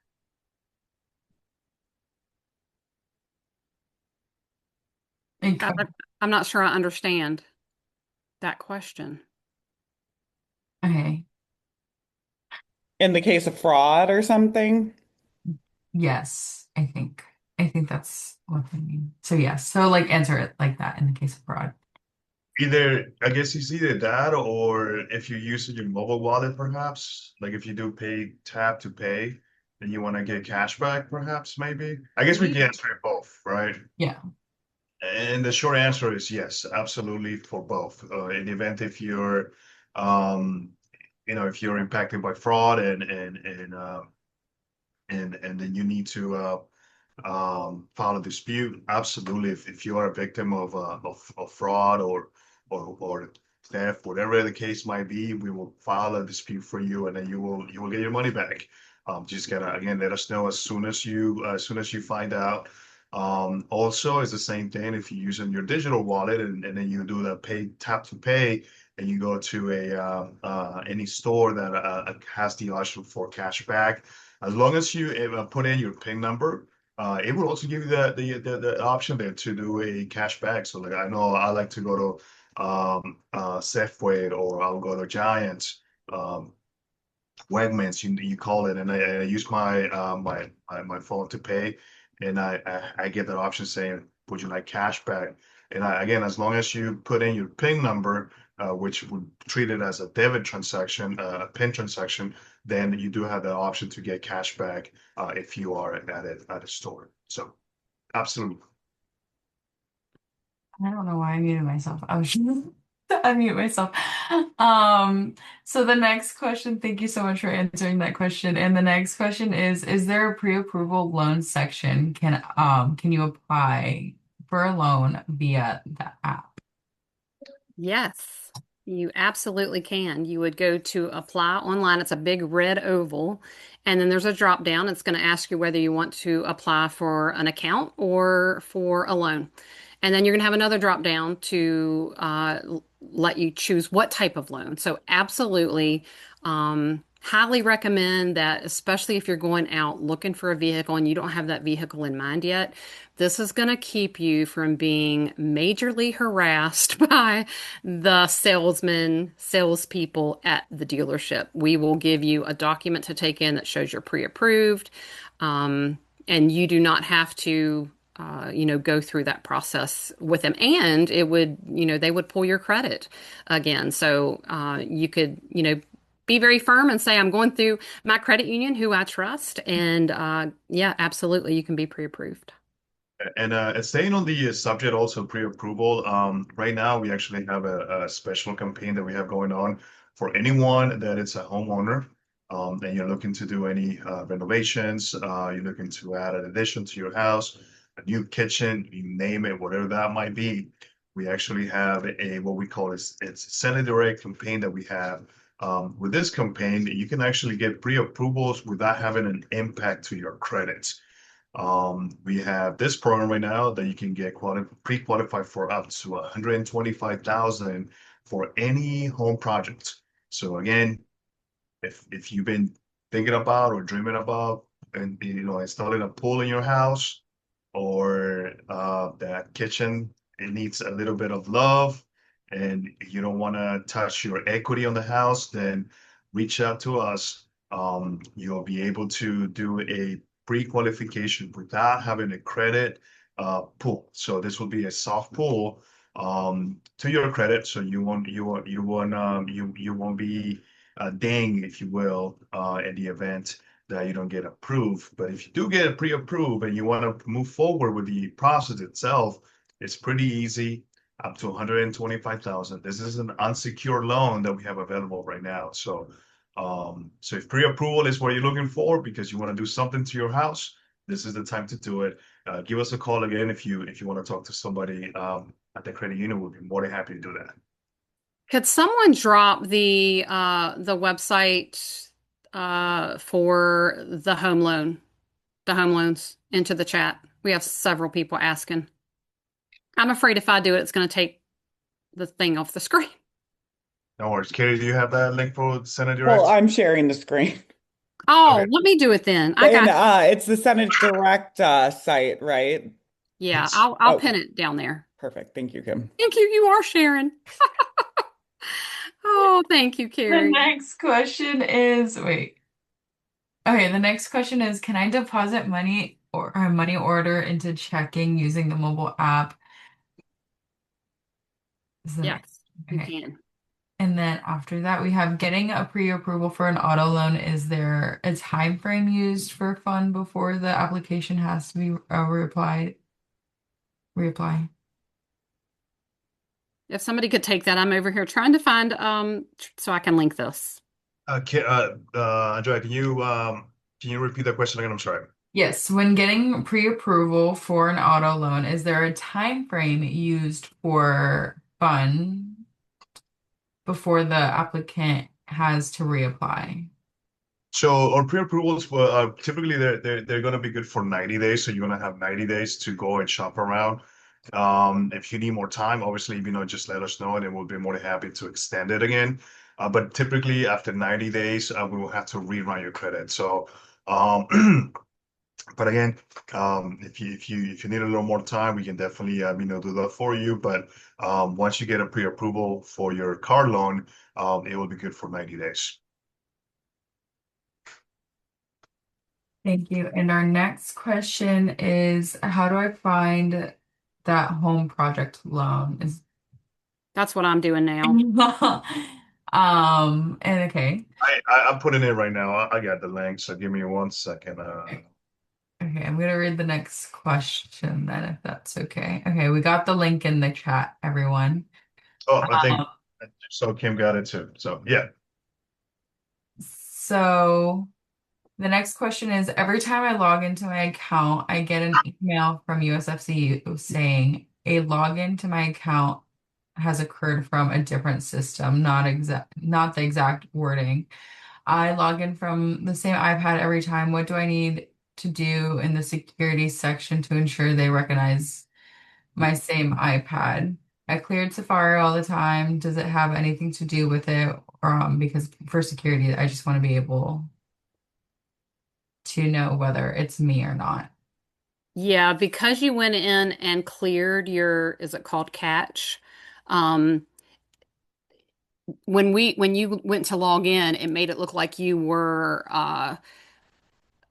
And I, I'm not sure I understand that question. okay, In the case of fraud or something? yes, I think that's what I mean. So yes, so like answer it like that in the case of fraud. Either, I guess it's either that or if you use your mobile wallet, perhaps, like if you do pay tap to pay and you want to get cash back, perhaps, maybe. I guess we We can answer it both, right? Yeah. And the short answer is yes, absolutely for both. In the event if you're, um, if you're impacted by fraud and then you need to file a dispute. Absolutely, if you are a victim of fraud or theft, whatever the case might be, we will file a dispute for you, and then you will get your money back. Just gotta again let us know as soon as you find out. Also, it's the same thing if you're using your digital wallet and then you do the pay tap to pay and you go to any store that has the option for cash back. As long as you put in your PIN number, it will also give you the option there to do a cash back. So like I know I like to go to Safeway or I'll go to Giants. Um, Wegmans, you call it, and I use my phone to pay, and I get that option saying, "Would you like cash back?" And again, as long as you put in your PIN number, which would treat it as a debit transaction, a PIN transaction, then you do have the option to get cash back if you are at a store. So absolutely. I don't know why I muted myself. I was just to unmute myself. Um, so the next question, thank you so much for answering that question. And the next question is there a pre-approval loan section? Can you apply for a loan via the app? Yes, you absolutely can. You would go to apply online. It's a big red oval, and then there's a drop down. It's going to ask you whether you want to apply for an account or for a loan. And then you're going to have another drop down to let you choose what type of loan. So, absolutely, highly recommend that, especially if you're going out looking for a vehicle and you don't have that vehicle in mind yet. This is going to keep you from being majorly harassed by the salespeople at the dealership. We will give you a document to take in that shows you're pre-approved, and you do not have to, go through that process with them. And it would, they would pull your credit again. So you could, be very firm and say, I'm going through my credit union, who I trust. And yeah, absolutely, you can be pre-approved. And staying on the subject also pre-approval, right now we actually have a special campaign that we have going on for anyone that is a homeowner, and you're looking to do any renovations, you're looking to add an addition to your house, a new kitchen, you name it, whatever that might be. We actually have a what we call it's Send It Direct campaign that we have. With this campaign, you can actually get pre-approvals without having an impact to your credit. We have this program right now that you can get pre-qualified for up to 125,000 for any home project. So again, if you've been thinking about or dreaming about and installing a pool in your house or that kitchen, it needs a little bit of love and you don't want to touch your equity on the house, then reach out to us. You'll be able to do a pre-qualification without having a credit pull. So this will be a soft pull to your credit, so you won't be ding, if you will, in the event that you don't get approved. But if you do get pre-approved and you want to move forward with the process itself, it's pretty easy, up to 125,000. This is an unsecured loan that we have available right now. So if pre-approval is what you're looking for because you want to do something to your house, this is the time to do it. Give us a call again if you want to talk to somebody at the credit union. We'll be more than happy to do that. Could someone drop the website for the home loans into the chat? We have several people asking. I'm afraid if I do it, it's going to take the thing off the screen. No worries. Katie, do you have that link for Senate Well, Direct? I'm sharing the screen. Oh, Okay. let me do it then. I And got it's the Senate Direct site, right? Yeah, It's I'll Okay, pin it down there. perfect. Thank you, Kim. Thank you. You are sharing. Oh, thank you, The Carrie. next question is, wait. Okay, the next question is, can I deposit money or a money order into checking using the mobile app? Is the next. Yes, you Okay. can. And then after that, we have getting a pre-approval for an auto loan. Is there a time frame used for fund before the application has to be reapply? If somebody could take that, I'm over here trying to find so I can link this. Andrea, can you repeat that question again? I'm sorry. Yes, when getting pre-approval for an auto loan, is there a time frame used for fund before the applicant has to reapply? So our pre-approvals, typically they're going to be good for 90 days. So you're going to have 90 days to go and shop around. If you need more time, obviously, just let us know and then we'll be more than happy to extend it again. But typically after 90 days, we will have to rerun your credit. So, but again, if you need a little more time, we can definitely do that for you. But once you get a pre-approval for your car loan, it will be good for 90 days. Thank you. And our next question is, how do I find that home project loan? Is That's what I'm doing now. and okay. I'm putting it right now. I got the link, so give me 1 second. Okay, I'm gonna read the next question then, if that's okay. Okay, we got the link in the chat, everyone. Oh, I think Um, so. Kim got it too. So yeah. so the next question is, every time I log into my account, I get an email from USFCU saying a login to my account has occurred from a different system, not the exact wording. I log in from the same iPad every time. What do I need to do in the security section to ensure they recognize my same iPad? I cleared Safari all the time. Does it have anything to do with it? Because for security, I just want to be able to know whether it's me or not. Yeah, because you went in and cleared your, is it called catch? Um, when you went to log in, it made it look like you were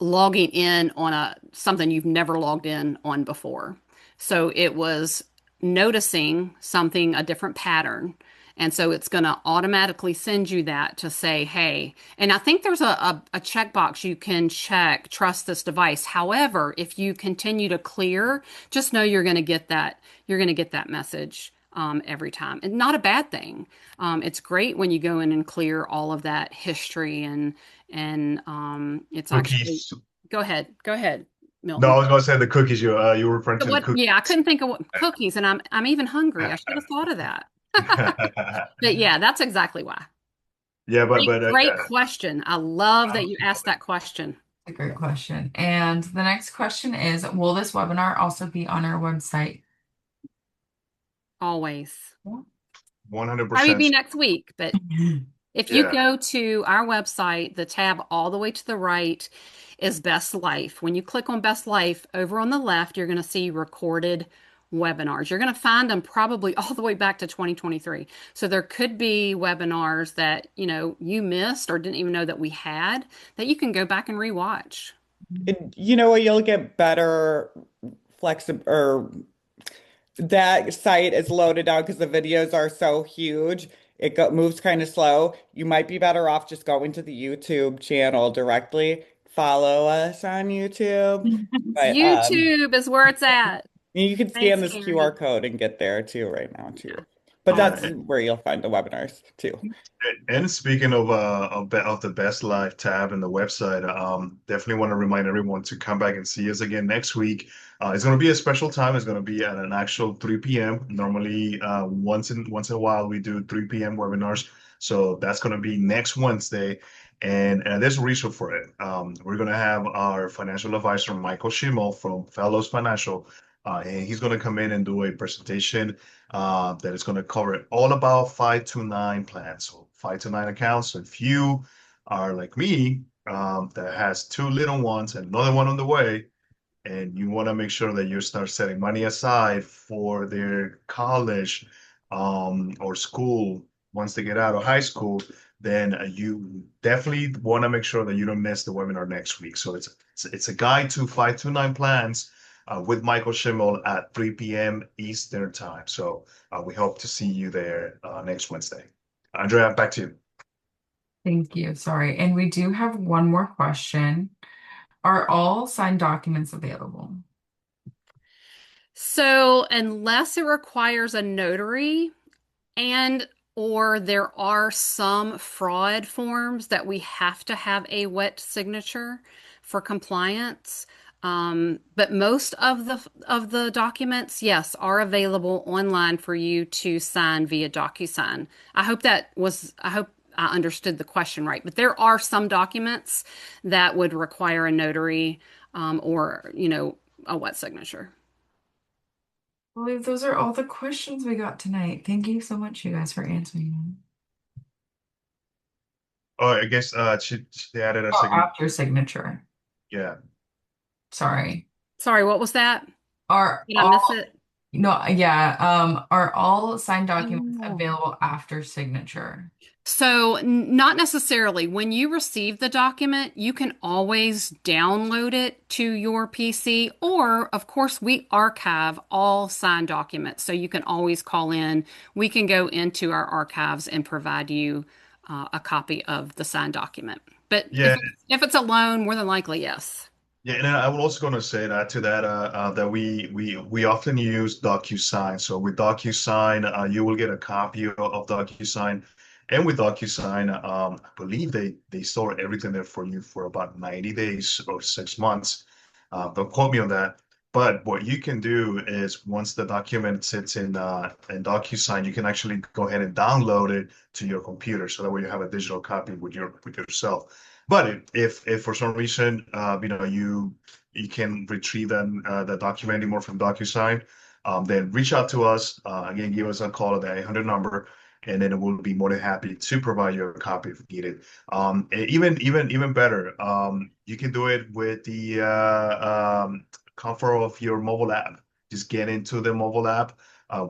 logging in on a something you've never logged in on before. So it was noticing something, a different pattern. And so it's going to automatically send you that to say, hey, and I think there's a checkbox you can check, trust this device. However, if you continue to clear, just know you're going to get that message every time. And not a bad thing. It's great when you go in and clear all of that history and it's actually Cookies. go ahead, No, I Milton. was going to say the cookies. You were referring to the What? cookies. Yeah, I couldn't think of what cookies, and I'm even hungry. I should have thought of that. But yeah, that's exactly why. Yeah, Great, great question. I love that you asked absolutely. that question. A great question. And the next question is, will this webinar also be on our website? Always. Probably 100%. be next week, but if you Yeah. go to our website, the tab all the way to the right is Best Life. When you click on Best Life, over on the left, you're going to see recorded webinars. You're going to find them probably all the way back to 2023. So there could be webinars that, you missed or didn't even know that we had that you can go back and rewatch. You know what? You'll get better flexible or that site is loaded out because the videos are so huge. Moves kind of slow. You might be better off just going to the YouTube channel directly. Follow us on YouTube. But YouTube is where it's at. you can scan Thanks, this QR Carrie. code and get there too right now Yeah. too. But Yeah, that's where you'll find the webinars too. and speaking of the Best Life tab in the website, definitely want to remind everyone to come back and see us again next week. It's going to be a special time. It's going to be at an actual 3 p.m. Normally, once in a while we do 3 p.m. webinars, so that's going to be next Wednesday. And there's a reason for it. We're going to have our financial advisor Michael Schimmel from Fellows Financial, and he's going to come in and do a presentation that is going to cover all about 529 plans. So 529 accounts. So if you are like me, that has two little ones and another one on the way, and you want to make sure that you start setting money aside for their college or school once they get out of high school, then you definitely want to make sure that you don't miss the webinar next week. So it's a guide to 529 plans with Michael Schimmel at 3 p.m. Eastern time. So we hope to see you there next Wednesday. Andrea, back to you. Thank you. Sorry. And we do have one more question. Are all signed documents available? So, unless it requires a notary, and or there are some fraud forms that we have to have a wet signature for compliance. But most of the documents, yes, are available online for you to sign via DocuSign. I hope I understood the question right. But there are some documents that would require a notary, or, a wet signature. I believe those are all the questions we got tonight. Thank you so much, you guys, for answering them. Oh, I guess she added a Oh, second. after signature. Yeah. Sorry. Sorry, what was that? Are Did I all miss it? No, yeah, are all signed documents Oh. available after signature? So, not necessarily. When you receive the document, you can always download it to your PC, or, of course, we archive all signed documents. So, you can always call in. We can go into our archives and provide you a copy of the signed document. But Yeah, if it's a loan, more than likely, yes. yeah, and I was also going to say that to that that we often use DocuSign. So with DocuSign, you will get a copy of DocuSign, and with DocuSign, I believe they store everything there for you for about 90 days or 6 months. Don't quote me on that. But what you can do is once the document sits in DocuSign, you can actually go ahead and download it to your computer, so that way you have a digital copy with yourself. But if for some reason you can retrieve the document anymore from DocuSign, then reach out to us. Again, give us a call at the 800 number, and then we'll be more than happy to provide you a copy if needed. And even better, you can do it with the comfort of your mobile app. Just get into the mobile app.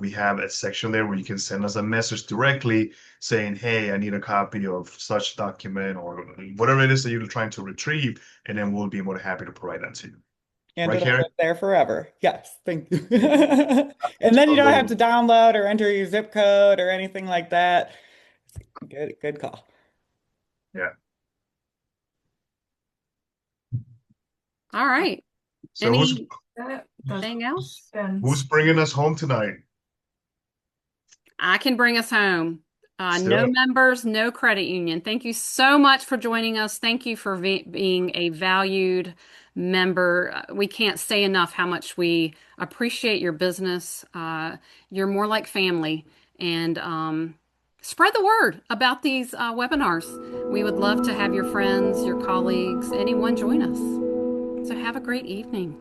We have a section there where you can send us a message directly saying, "Hey, I need a copy of such document," or whatever it is that you're trying to retrieve, and then we'll be more than happy to provide that to you. And Right, it'll Karen? live there forever. Yes, thank you. And then you don't have to Absolutely. download or enter your zip code or anything like that. Good call. Yeah. All right. So Anything That's else? who's questions. bringing us home tonight? I can bring us home. No Still, members, no credit union. Thank you so much for joining us. Thank you for being a valued member. We can't say enough how much we appreciate your business. You're more like family. And spread the word about these webinars. We would love to have your friends, your colleagues, anyone join us. So have a great evening.